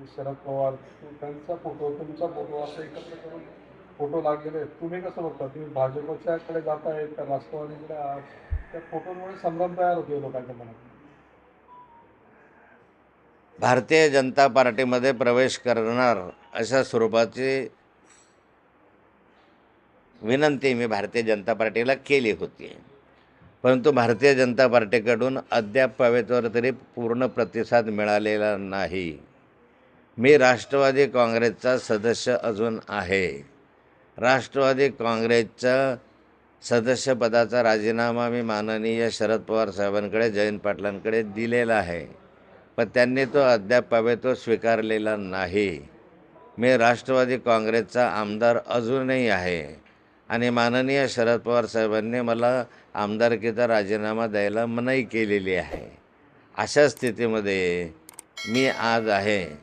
शरद पवार त्यांचा फोटो, तुमचा फोटो असं एकत्र करून फोटो लागलेले आहेत. तुम्ही कसं बघता? तुम्ही भाजपच्याकडे जाताय का राष्ट्रवादीकडे आहात? त्या फोटोमुळे संभ्रम तयार होतोय लोकांच्या मनात. भारतीय जनता पार्टीमध्ये प्रवेश करणार अशा स्वरूपाची विनंती मी भारतीय जनता पार्टीला केली होती. परंतु भारतीय जनता पार्टीकडून अद्याप पवेत्वर तरी पूर्ण प्रतिसाद मिळालेला नाही. मी राष्ट्रवादी काँग्रेसचा सदस्य अजून आहे. राष्ट्रवादी काँग्रेसच्या सदस्यपदाचा राजीनामा मी माननीय शरद पवार साहेबांकडे, जयंत पाटलांकडे दिलेला आहे, पण त्यांनी तो अद्याप तो स्वीकारलेला नाही. मी राष्ट्रवादी काँग्रेसचा आमदार अजूनही आहे आणि माननीय शरद पवार साहेबांनी मला आमदारकीचा राजीनामा द्यायला मनाई केलेली आहे. अशा स्थितीमध्ये मी आज आहे.